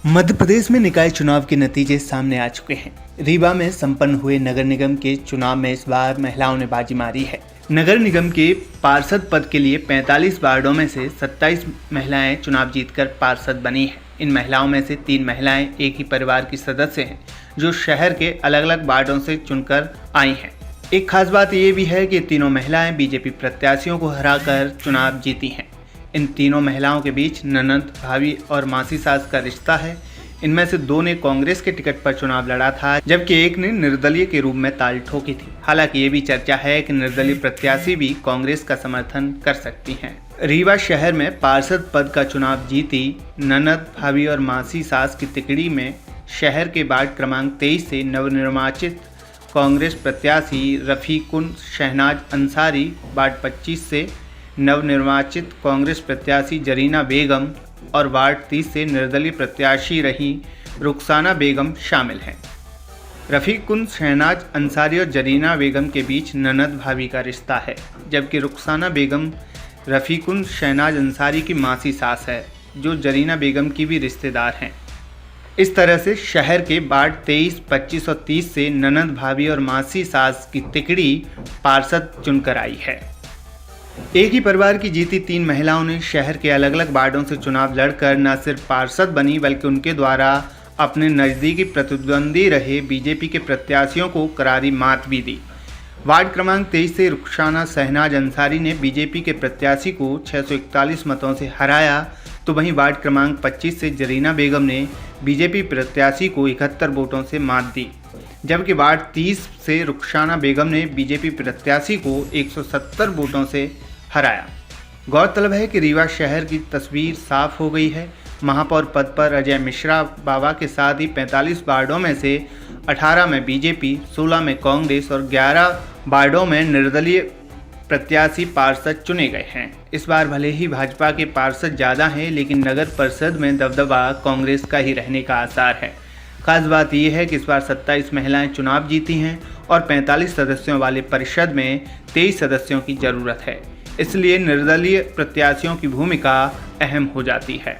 मध्य प्रदेश में निकाय चुनाव के नतीजे सामने आ चुके हैं। रीवा में संपन्न हुए नगर निगम के चुनाव में इस बार महिलाओं ने बाजी मारी है। नगर निगम के पार्षद पद के लिए 45 वार्डों में से 27 महिलाएं चुनाव जीतकर पार्षद बनी हैं। इन महिलाओं में से 3 महिलाएं एक ही परिवार की सदस्य हैं, जो शहर के अलग अलग वार्डों से चुनकर आई हैं। एक खास बात ये भी है कि तीनों महिलाएं बीजेपी प्रत्याशियों को हराकर चुनाव जीती हैं। इन तीनों महिलाओं के बीच ननद, भाभी और मासी सास का रिश्ता है। इनमें से 2 ने कांग्रेस के टिकट पर चुनाव लड़ा था, जबकि एक ने निर्दलीय के रूप में ताल ठोकी थी। हालांकि ये भी चर्चा है कि निर्दलीय प्रत्याशी भी कांग्रेस का समर्थन कर सकती हैं। रीवा शहर में पार्षद पद का चुनाव जीती ननद, भाभी और मासी सास की तिकड़ी में शहर के वार्ड क्रमांक 23 से नवनिर्वाचित कांग्रेस प्रत्याशी रफीकुन शहनाज अंसारी, वार्ड 25 से नवनिर्वाचित कांग्रेस प्रत्याशी जरीना बेगम और वार्ड 30 से निर्दलीय प्रत्याशी रही रुखसाना बेगम शामिल हैं। रफीकुन शहनाज अंसारी और जरीना बेगम के बीच ननद भाभी का रिश्ता है, जबकि रुखसाना बेगम रफीकुन शहनाज अंसारी की मासी सास है, जो जरीना बेगम की भी रिश्तेदार हैं। इस तरह से शहर के वार्ड 23, 25 और 30 से ननद, भाभी और मासी सास की तिकड़ी पार्षद चुनकर आई है। एक ही परिवार की जीती 3 महिलाओं ने शहर के अलग अलग वार्डों से चुनाव लड़कर न सिर्फ पार्षद बनी, बल्कि उनके द्वारा अपने नज़दीकी प्रतिद्वंदी रहे बीजेपी के प्रत्याशियों को करारी मात भी दी। वार्ड क्रमांक 23 से रुखसाना शहनाज अंसारी ने बीजेपी के प्रत्याशी को 641 मतों से हराया, तो वहीं वार्ड क्रमांक 25 से जरीना बेगम ने बीजेपी प्रत्याशी को 71 वोटों से मात दी, जबकि वार्ड 30 से रुखसाना बेगम ने बीजेपी प्रत्याशी को 170 वोटों से हराया। गौरतलब है कि रीवा शहर की तस्वीर साफ हो गई है। महापौर पद पर अजय मिश्रा बाबा के साथ ही 45 वार्डों में से 18 में बीजेपी, 16 में कांग्रेस और 11 वार्डों में निर्दलीय प्रत्याशी पार्षद चुने गए हैं। इस बार भले ही भाजपा के पार्षद ज़्यादा हैं, लेकिन नगर परिषद में दबदबा कांग्रेस का ही रहने का आसार है। खास बात यह है कि इस बार 27 महिलाएं चुनाव जीती हैं और 45 सदस्यों वाले परिषद में 23 सदस्यों की ज़रूरत है। इसलिए निर्दलीय प्रत्याशियों की भूमिका अहम हो जाती है।